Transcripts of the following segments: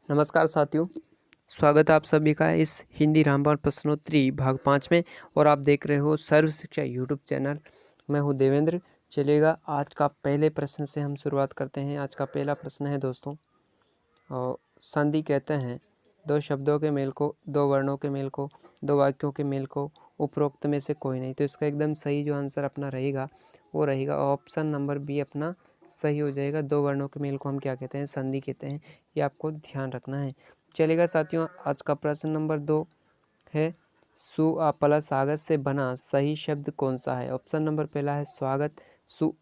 नमस्कार साथियों, स्वागत है आप सभी का इस हिंदी रामबाण प्रश्नोत्तरी भाग 5 में। और आप देख रहे हो सर्व शिक्षा यूट्यूब चैनल। मैं हूं देवेंद्र। चलिएगा आज का पहले प्रश्न से हम शुरुआत करते हैं। आज का पहला प्रश्न है दोस्तों, और संधि कहते हैं दो शब्दों के मेल को, दो वर्णों के मेल को, दो वाक्यों के मेल को, उपरोक्त में से कोई नहीं। तो इसका एकदम सही जो आंसर अपना रहेगा वो रहेगा ऑप्शन नंबर बी अपना सही हो जाएगा। दो वर्णों के मेल को हम क्या कहते हैं? संधि कहते हैं। ये आपको ध्यान रखना है। चलेगा साथियों, आज का प्रश्न नंबर 2 है सु प्लस आगत से बना सही शब्द कौन सा है? ऑप्शन नंबर पहला है स्वागत, सु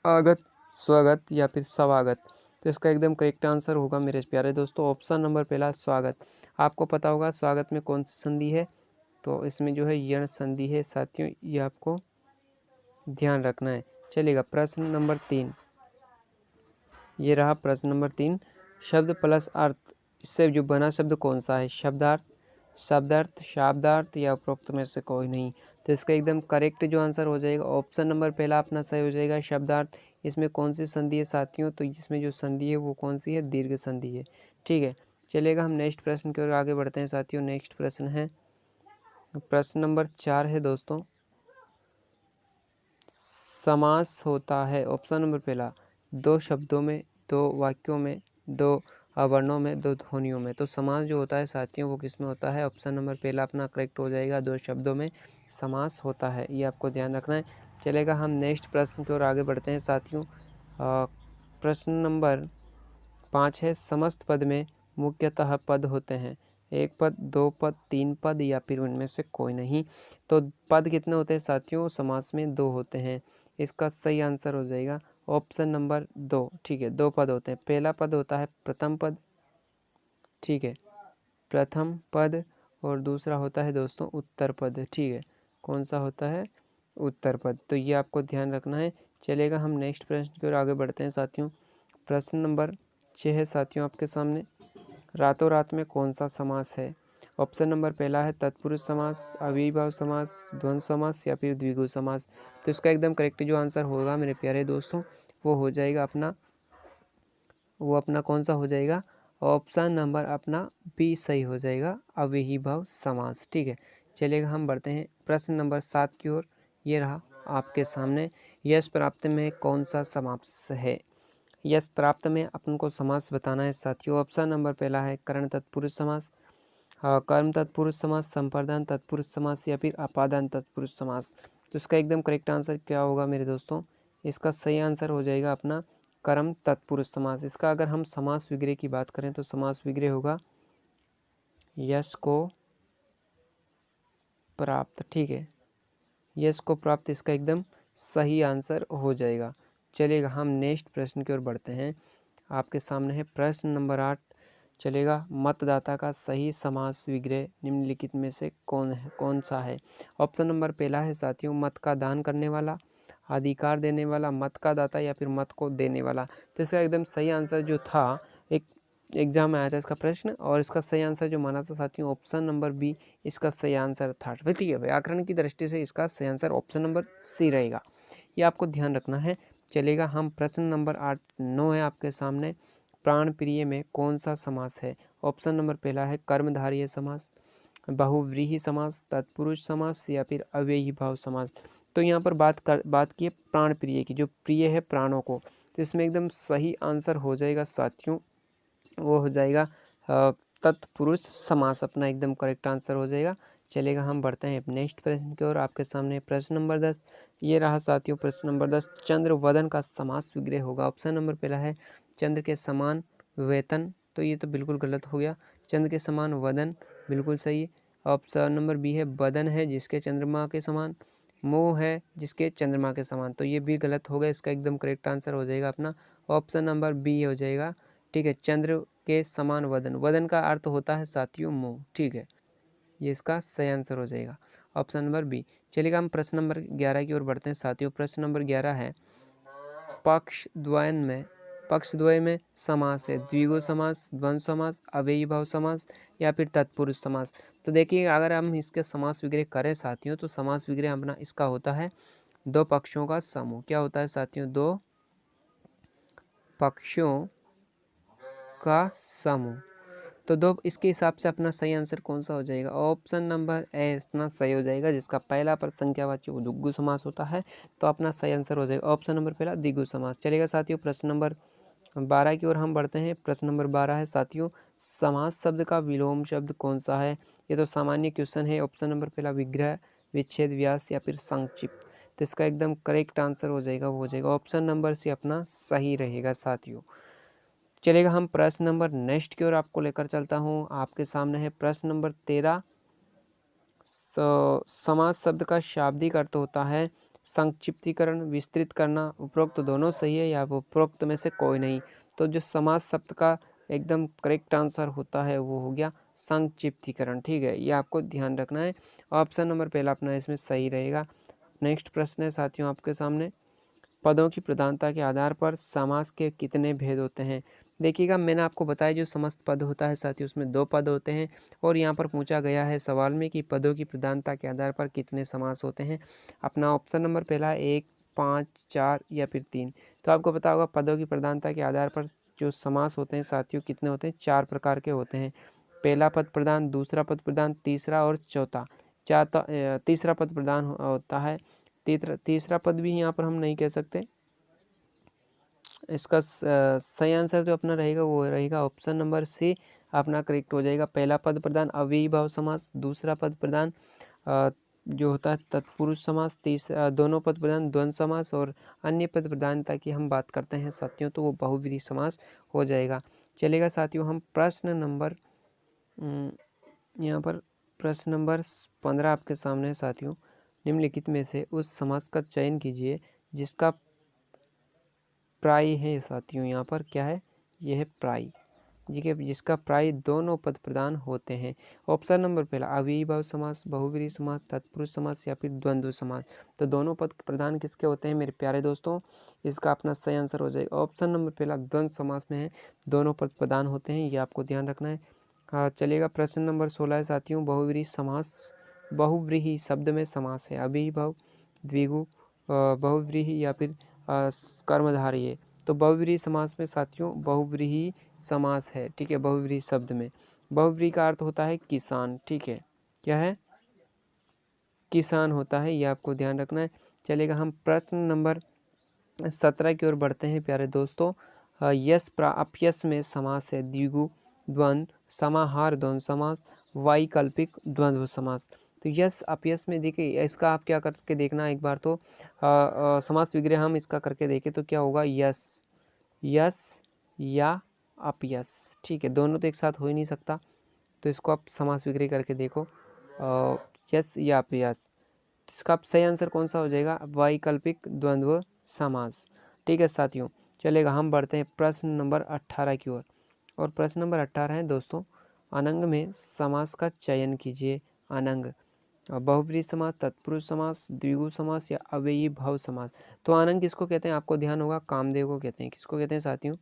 आगत, स्वागत या फिर स्वागत। तो इसका एकदम करेक्ट आंसर होगा मेरे प्यारे दोस्तों ऑप्शन नंबर पहला स्वागत। आपको पता होगा स्वागत में कौन सी संधि है? तो इसमें जो है यण संधि है साथियों, ये आपको ध्यान रखना है। चलेगा प्रश्न नंबर 3, ये रहा प्रश्न नंबर 3। शब्द प्लस अर्थ, इससे जो बना शब्द कौन सा है? शब्दार्थ, शब्दार्थ, शाब्दार्थ या उपरोक्त में से कोई नहीं। तो इसका एकदम करेक्ट जो आंसर हो जाएगा ऑप्शन नंबर पहला अपना सही हो जाएगा शब्दार्थ। इसमें कौन सी संधि है साथियों? तो इसमें जो संधि है वो कौन सी है? दीर्घ संधि है। ठीक है, चलेगा हम नेक्स्ट प्रश्न की ओर आगे बढ़ते हैं साथियों। नेक्स्ट प्रश्न है प्रश्न नंबर 4 है दोस्तों, समास होता है ऑप्शन नंबर पहला दो शब्दों में, दो वाक्यों में, दो अवर्णों में, दो ध्वनियों में। तो समास जो होता है साथियों वो किस में होता है? ऑप्शन नंबर पहला अपना करेक्ट हो जाएगा, दो शब्दों में समास होता है। ये आपको ध्यान रखना है। चलेगा हम नेक्स्ट प्रश्न की ओर आगे बढ़ते हैं साथियों। प्रश्न नंबर 5 है समस्त पद में मुख्यतः पद होते हैं एक पद, दो पद, तीन पद या फिर उनमें से कोई नहीं। तो पद कितने होते हैं साथियों? समास में दो होते हैं। इसका सही आंसर हो जाएगा ऑप्शन नंबर 2। ठीक है, दो पद होते हैं। पहला पद होता है प्रथम पद, ठीक है, प्रथम पद, और दूसरा होता है दोस्तों उत्तर पद। ठीक है, कौन सा होता है? उत्तर पद। तो ये आपको ध्यान रखना है। चलेगा हम नेक्स्ट प्रश्न की ओर आगे बढ़ते हैं साथियों। प्रश्न नंबर 6 है साथियों आपके सामने, रातों रात में कौन सा समास है? ऑप्शन नंबर पहला है तत्पुरुष समास, अव्ययीभाव समास, द्वंद्व समास या फिर द्विगु समास। तो इसका एकदम करेक्ट जो आंसर होगा मेरे प्यारे दोस्तों वो हो जाएगा अपना, वो अपना कौन सा हो जाएगा? ऑप्शन नंबर अपना बी सही हो जाएगा, अव्ययीभाव समास। ठीक है, चलिएगा हम बढ़ते हैं प्रश्न नंबर 7 की ओर। ये रहा आपके सामने, यश प्राप्त में कौन सा समास है? यश प्राप्त में अपन को समास बताना है साथियों। ऑप्शन नंबर पहला है करण तत्पुरुष समास, कर्म तत्पुरुष समास, संप्रदान तत्पुरुष समास या फिर अपादान तत्पुरुष समास। तो इसका एकदम करेक्ट आंसर क्या होगा मेरे दोस्तों? इसका सही आंसर हो जाएगा अपना कर्म तत्पुरुष समास। इसका अगर हम समास विग्रह की बात करें तो समास विग्रह होगा यश को प्राप्त। ठीक है, यश को प्राप्त इसका एकदम सही आंसर हो जाएगा। चलिएगा हम नेक्स्ट प्रश्न की ओर बढ़ते हैं। आपके सामने है प्रश्न नंबर 8। चलेगा, मतदाता का सही समास विग्रह निम्नलिखित में से कौन सा है? ऑप्शन नंबर पहला है साथियों मत का दान करने वाला, अधिकार देने वाला, मत का दाता या फिर मत को देने वाला। तो इसका एकदम सही आंसर जो था, एक एग्जाम में आया था इसका प्रश्न, और इसका सही आंसर जो माना था साथियों ऑप्शन नंबर बी इसका सही आंसर था। ठीक है, व्याकरण की दृष्टि से इसका सही आंसर ऑप्शन नंबर सी रहेगा। ये आपको ध्यान रखना है। चलेगा हम प्रश्न नंबर 9 है आपके सामने, प्राण प्रिय में कौन सा समास है? ऑप्शन नंबर पहला है कर्मधारय समास, बहुव्रीहि समास, तत्पुरुष समास या फिर अव्ययी भाव समास। तो यहाँ पर बात की है प्राण प्रिय की, जो प्रिय है प्राणों को। तो इसमें एकदम सही आंसर हो जाएगा साथियों, वो हो जाएगा तत्पुरुष समास। अपना एकदम करेक्ट आंसर हो जाएगा। चलेगा हम बढ़ते हैं नेक्स्ट प्रश्न की ओर। आपके सामने प्रश्न नंबर 10। ये रहा साथियों प्रश्न नंबर 10, चंद्र वदन का समास विग्रह होगा। ऑप्शन नंबर पहला है चंद्र के समान वेतन। तो ये तो बिल्कुल गलत हो गया। चंद्र के समान वदन बिल्कुल सही। ऑप्शन नंबर बी है बदन है जिसके चंद्रमा के समान, मोह है जिसके चंद्रमा के समान। तो ये भी गलत हो गया। इसका एकदम करेक्ट आंसर हो जाएगा अपना ऑप्शन नंबर बी हो जाएगा। ठीक है, चंद्र के समान वदन, वदन का अर्थ होता है साथियों मुंह। ठीक है, ये इसका सही आंसर हो जाएगा ऑप्शन नंबर बी। चलिएगा हम प्रश्न नंबर 11 की ओर बढ़ते हैं साथियों। प्रश्न नंबर 11 है पक्ष द्वय में समास है द्विगु समास, द्वंद्व समास, अव्ययी भाव समास या फिर तत्पुरुष समास। तो देखिए अगर हम इसके समास विग्रह करें साथियों तो समास विग्रह अपना इसका होता है दो पक्षों का समूह। क्या होता है साथियों? दो पक्षों का समूह। तो दो, इसके हिसाब से अपना सही आंसर कौन सा हो जाएगा? ऑप्शन नंबर ए अपना सही हो जाएगा, जिसका पहला पद संख्यावाची वो द्विगु समास होता है। तो अपना सही आंसर हो जाएगा ऑप्शन नंबर पहला द्विगु समास। चलेगा साथियों, प्रश्न नंबर 12 की ओर हम बढ़ते हैं। प्रश्न नंबर 12 है साथियों, समास शब्द का विलोम शब्द कौन सा है? ये तो सामान्य क्वेश्चन है। ऑप्शन नंबर पहला विग्रह, विच्छेद, व्यास या फिर संक्षिप्त। तो इसका एकदम करेक्ट आंसर हो जाएगा, वो हो जाएगा ऑप्शन नंबर सी अपना सही रहेगा साथियों। चलेगा, हम प्रश्न नंबर नेक्स्ट की ओर आपको लेकर चलता हूँ। आपके सामने है प्रश्न नंबर 13। समास शब्द का शाब्दिक अर्थ होता है संक्षिप्तीकरण, विस्तृत करना। उपरोक्त दोनों सही है या उपरोक्त में से कोई नहीं। तो जो समास शब्द का एकदम करेक्ट आंसर होता है वो हो गया संक्षिप्तीकरण। ठीक है, ये आपको ध्यान रखना है। ऑप्शन नंबर पहला अपना इसमें सही रहेगा। नेक्स्ट प्रश्न है साथियों आपके सामने, पदों की प्रधानता के आधार पर समास के कितने भेद होते हैं? देखिएगा, मैंने आपको बताया जो समस्त पद होता है साथियों उसमें 2 पद होते हैं। और यहाँ पर पूछा गया है सवाल में कि पदों की प्रधानता के आधार पर कितने समास होते हैं। अपना ऑप्शन नंबर पहला 1, 5, 4 या फिर 3। तो आपको पता होगा पदों की प्रधानता के आधार पर जो समास होते हैं साथियों कितने होते हैं? 4 प्रकार के होते हैं। पहला पद प्रधान, दूसरा पद प्रधान, तीसरा और चौथा। तीसरा पद प्रधान होता है। तीसरा पद भी यहाँ पर हम नहीं कह सकते। इसका सही आंसर जो अपना रहेगा वो रहेगा ऑप्शन नंबर सी अपना करेक्ट हो जाएगा। पहला पद प्रधान अव्ययीभाव समास, दूसरा पद प्रधान जो होता है तत्पुरुष समास, तीसरा दोनों पद प्रधान द्वंद्व समास, और अन्य पद प्रधानता की हम बात करते हैं साथियों तो वो बहुव्रीहि समास हो जाएगा। चलेगा साथियों, हम प्रश्न नंबर यहाँ पर प्रश्न नंबर 15 आपके सामने है साथियों। निम्नलिखित में से उस समास का चयन कीजिए जिसका प्राय है साथियों। यहाँ पर क्या है? यह है प्राय, ठीक है, जिसका प्राय दोनों पद प्रधान होते हैं। ऑप्शन नंबर पहला अव्ययीभाव समास, बहुव्रीहि समास, तत्पुरुष समास या फिर द्वंद्व समास। तो दोनों पद प्रधान किसके होते हैं मेरे प्यारे दोस्तों? इसका अपना सही आंसर हो जाएगा ऑप्शन नंबर पहला द्वंद्व समास में है, दोनों पद प्रधान होते हैं, ये आपको ध्यान रखना है। हाँ चलेगा, प्रश्न नंबर 16 है साथियों, बहुव्रीहि समास। बहुव्रीहि शब्द में समास है अव्ययीभाव, द्विगु, बहुव्रीहि या फिर कर्मधारय। तो बहुव्रीहि समास में साथियों बहुव्रीहि समास है। ठीक है, बहुव्रीहि शब्द में बहुव्रीहि का अर्थ होता है किसान। ठीक है, क्या है? किसान होता है, ये आपको ध्यान रखना है। चलेगा, हम प्रश्न नंबर 17 की ओर बढ़ते हैं प्यारे दोस्तों। यस अपयस में समास है द्विगु, द्वंद्व, समाहार द्वंद्व समास, वैकल्पिक द्वंद्व समास। तो यस अपयस में देखिए इसका आप क्या करके देखना एक बार तो समास विग्रह हम इसका करके देखें तो क्या होगा? यस, यस या अपयस। ठीक है, दोनों तो एक साथ हो ही नहीं सकता, तो इसको आप समास विग्रह करके देखो यस या अपयस। इसका सही आंसर कौन सा हो जाएगा? वैकल्पिक द्वंद्व समास। ठीक है साथियों, चलेगा, हम बढ़ते हैं प्रश्न नंबर 18 की ओर। और प्रश्न नंबर 18 है दोस्तों, अनंग में समास का चयन कीजिए। अनंग बहुव्रीहि समास, तत्पुरुष समास, द्विगु समास या अव्ययीभाव समास। तो अनंग किसको कहते हैं? आपको ध्यान होगा कामदेव को कहते हैं। किसको कहते हैं साथियों?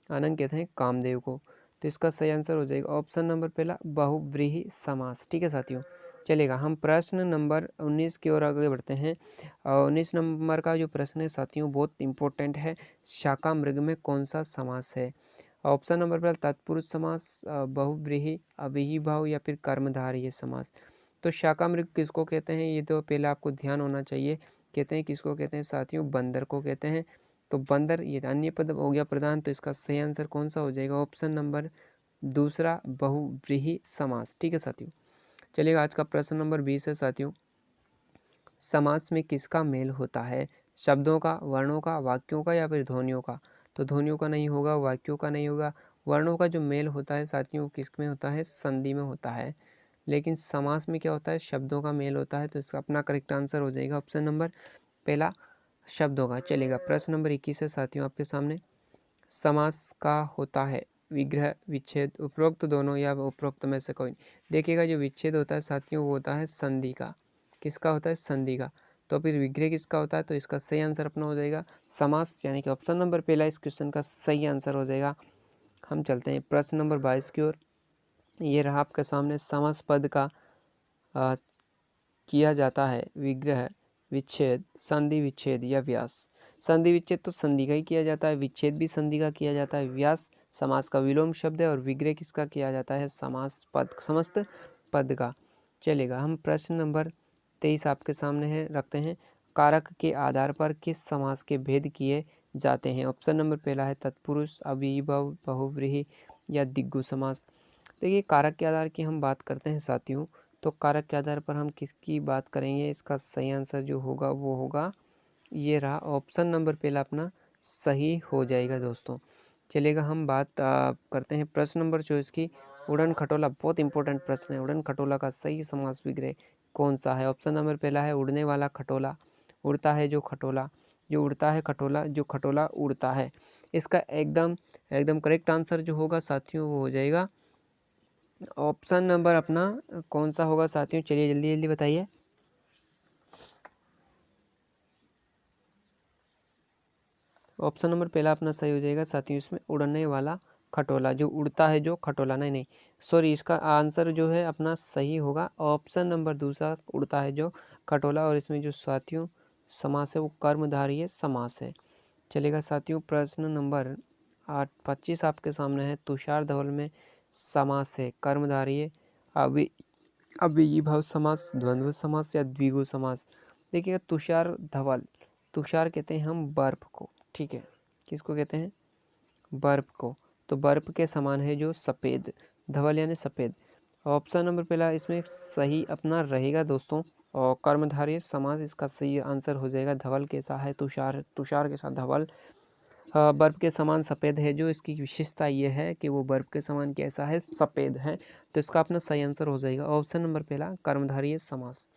अनंग कहते हैं कामदेव को। तो इसका सही आंसर हो जाएगा ऑप्शन नंबर पहला बहुव्रीहि समास। ठीक है साथियों, चलेगा, हम प्रश्न नंबर 19 की ओर आगे बढ़ते हैं। 19 नंबर का जो प्रश्न है साथियों बहुत इंपॉर्टेंट है। शाका मृग में कौन सा समास है? ऑप्शन नंबर पहला तत्पुरुष समास, बहुव्रीहि, अव्ययीभाव या फिर कर्मधारय समास। तो शाका मृग किसको कहते हैं? ये तो पहले आपको ध्यान होना चाहिए। कहते हैं किसको कहते हैं साथियों? बंदर को कहते हैं। तो बंदर ये अन्य पद हो गया प्रधान, तो इसका सही आंसर कौन सा हो जाएगा? ऑप्शन नंबर दूसरा बहुव्रीहि समास। ठीक है साथियों, चलिएगा, आज का प्रश्न नंबर 20 है साथियों, समास में किसका मेल होता है? शब्दों का, वर्णों का, वाक्यों का या फिर ध्वनियों का? तो ध्वनियों का नहीं होगा, वाक्यों का नहीं होगा। वर्णों का जो मेल होता है साथियों किस में होता है? संधि में होता है। लेकिन समास में क्या होता है? शब्दों का मेल होता है। तो इसका अपना करेक्ट आंसर हो जाएगा ऑप्शन नंबर पहला शब्दों का। चलेगा, प्रश्न नंबर 21 है साथियों आपके सामने, समास का होता है विग्रह, विच्छेद, उपरोक्त दोनों या उपरोक्त में से कोई। देखिएगा, जो विच्छेद होता है साथियों वो होता है संधि का। किसका होता है? संधि का। तो फिर विग्रह किसका होता है? तो इसका सही आंसर अपना हो जाएगा समास, यानी कि ऑप्शन नंबर पहला इस क्वेश्चन का सही आंसर हो जाएगा। हम चलते हैं प्रश्न नंबर 22 की ओर। ये रहा आपके सामने, समास पद का किया जाता है विग्रह, विच्छेद, संधि, विच्छेद या व्यास। संधि विच्छेद तो संधि का ही किया जाता है, विच्छेद भी संधि का किया जाता है। व्यास समास का विलोम शब्द है और विग्रह किसका किया जाता है, समास पद समस्त पद का। चलेगा, हम प्रश्न नंबर 23 आपके सामने है रखते हैं। कारक के आधार पर किस समास के भेद किए जाते हैं। ऑप्शन नंबर पहला है तत्पुरुष, अव्ययीभाव, बहुव्रीहि या दिग्गु समास। देखिए, कारक के आधार की हम बात करते हैं साथियों, तो कारक के आधार पर हम किसकी बात करेंगे, इसका सही आंसर जो होगा वो होगा, ये रहा ऑप्शन नंबर पहला अपना सही हो जाएगा दोस्तों। चलेगा, हम बात करते हैं प्रश्न नंबर 24 की। उड़न खटोला बहुत इंपॉर्टेंट प्रश्न है। उड़न खटोला का सही समास विग्रह कौन सा है। ऑप्शन नंबर पहला है उड़ने वाला खटोला, उड़ता है जो खटोला, जो उड़ता है खटोला, जो खटोला उड़ता है। इसका एकदम एकदम करेक्ट आंसर जो होगा साथियों वो हो जाएगा ऑप्शन नंबर अपना कौन सा होगा साथियों, चलिए जल्दी जल्दी बताइए। ऑप्शन नंबर पहला अपना सही हो जाएगा साथियों, इसमें उड़ने वाला खटोला, जो उड़ता है जो खटोला, नहीं नहीं सॉरी, इसका आंसर जो है अपना सही होगा ऑप्शन नंबर दूसरा, उड़ता है जो खटोला। और इसमें जो साथियों समास है वो कर्मधारय समास है। चलेगा साथियों, प्रश्न नंबर 25 आपके सामने है। तुषार धवल में समास है कर्मधारय, अव्ययीभाव समास, द्वंद्व समास या द्विगु समास। देखिएगा, तुषार धवल, तुषार कहते हैं हम बर्फ को, ठीक है, किसको कहते हैं, बर्फ को। तो बर्फ के समान है जो सफ़ेद, धवल यानी सफ़ेद। ऑप्शन नंबर पहला इसमें सही अपना रहेगा दोस्तों, और कर्मधारय समास इसका सही आंसर हो जाएगा। धवल कैसा है, तुषार, तुषार के साथ धवल बर्फ के समान सफ़ेद है। जो इसकी विशेषता ये है कि वो बर्फ के समान कैसा है, सफ़ेद है। तो इसका अपना सही आंसर हो जाएगा ऑप्शन नंबर पहला, कर्मधारय समास।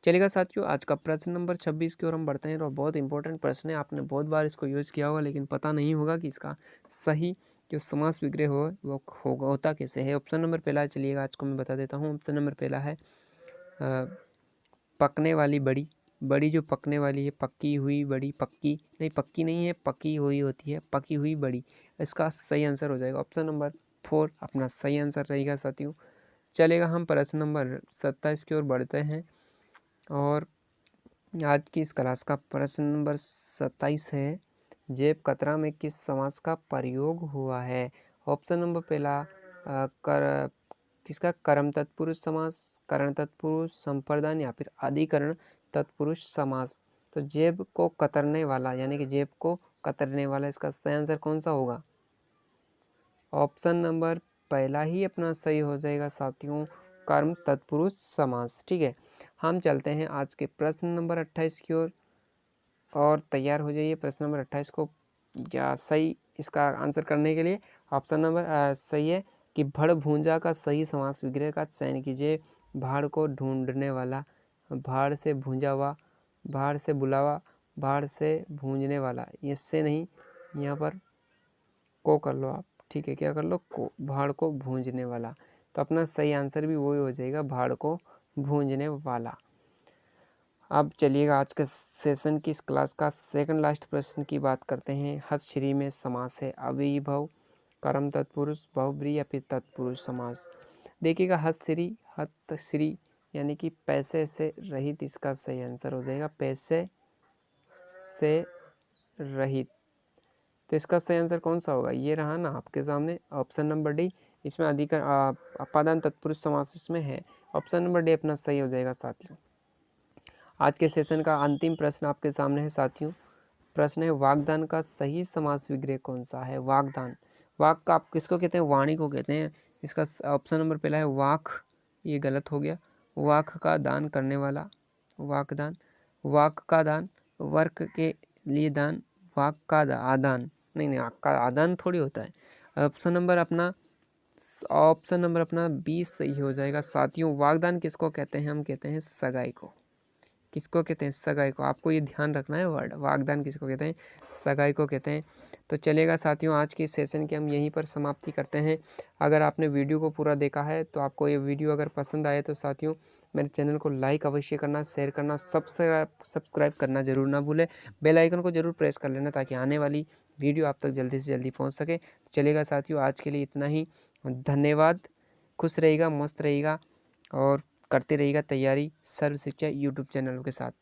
चलेगा साथियों, आज का प्रश्न नंबर 26 की ओर हम बढ़ते हैं। और बहुत इंपॉर्टेंट प्रश्न है, आपने बहुत बार इसको यूज़ किया होगा लेकिन पता नहीं होगा कि इसका सही जो समास विग्रह हो वो होगा होता कैसे है। ऑप्शन नंबर पहला चलिएगा आज को मैं बता देता हूँ। ऑप्शन नंबर पहला है पकने वाली बड़ी, बड़ी जो पकने वाली है, पकी हुई बड़ी, पक्की नहीं, पक्की नहीं है, पकी हुई होती है, पकी हुई बड़ी। इसका सही आंसर हो जाएगा ऑप्शन नंबर 4 अपना सही आंसर रहेगा साथियों। चलेगा, हम प्रश्न नंबर 27 की ओर बढ़ते हैं। और आज की इस क्लास का प्रश्न नंबर 27 है, जेब कतरा में किस समास का प्रयोग हुआ है। ऑप्शन नंबर पहला किसका, कर्म तत्पुरुष समास, करण तत्पुरुष, संप्रदान या फिर अधिकरण तत्पुरुष समास। तो जेब को कतरने वाला यानी कि जेब को कतरने वाला, इसका सही आंसर कौन सा होगा, ऑप्शन नंबर पहला ही अपना सही हो जाएगा साथियों, कर्म तत्पुरुष समास। ठीक है, हम चलते हैं आज के प्रश्न नंबर 28 की ओर। और तैयार हो जाइए प्रश्न नंबर 28 को या सही इसका आंसर करने के लिए। ऑप्शन नंबर सही है कि भड़ भूंजा का सही समास विग्रह का चयन कीजिए। भाड़ को ढूंढने वाला, भाड़ से भूंजा हुआ, भाड़ से बुलावा, भाड़ से भूंजने वाला, इससे नहीं, यहाँ पर को कर लो आप, ठीक है, क्या कर लो, को, भाड़ को भूंजने वाला। तो अपना सही आंसर भी वही हो जाएगा, भाड़ को भूंजने वाला। अब चलिएगा आज के सेशन की इस क्लास का सेकंड लास्ट प्रश्न की बात करते हैं। हतश्री में समास है अव्ययीभाव, कर्म तत्पुरुष, बहुब्रीहि या फिर तत्पुरुष समास। देखिएगा, हतश्री यानी कि पैसे से रहित, इसका सही आंसर हो जाएगा, पैसे से रहित। तो इसका सही आंसर कौन सा होगा, ये रहा ना आपके सामने ऑप्शन नंबर डी। इसमें अधिकरण अपादान तत्पुरुष समास इसमें है, ऑप्शन नंबर डी अपना सही हो जाएगा साथियों। आज के सेशन का अंतिम प्रश्न आपके सामने है साथियों। प्रश्न है, वागदान का सही समास विग्रह कौन सा है। वागदान, वाक का आप किसको कहते हैं, वाणी को कहते हैं। इसका ऑप्शन नंबर पहला है वाक, ये गलत हो गया, वाक का दान करने वाला, वाकदान, वाक का दान, वर्क के लिए दान, वाक का आदान, नहीं नहीं का आदान थोड़ी होता है। ऑप्शन नंबर अपना 20 सही हो जाएगा साथियों। वागदान किसको कहते हैं, हम कहते हैं सगाई को। किसको कहते हैं, सगाई को। आपको ये ध्यान रखना है वर्ड, वागदान किसको कहते हैं, सगाई को कहते हैं। तो चलेगा साथियों, आज की सेशन की हम यहीं पर समाप्ति करते हैं। अगर आपने वीडियो को पूरा देखा है तो आपको ये वीडियो अगर पसंद आए तो साथियों मेरे चैनल को लाइक अवश्य करना, शेयर करना, सब्सक्राइब करना जरूर ना भूलें। बेल आइकन को जरूर प्रेस कर लेना ताकि आने वाली वीडियो आप तक जल्दी से जल्दी पहुँच सके। चलेगा साथियों, आज के लिए इतना ही, धन्यवाद। खुश रहिएगा, मस्त रहिएगा और करते रहिएगा तैयारी सर्व शिक्षा यूट्यूब चैनल के साथ।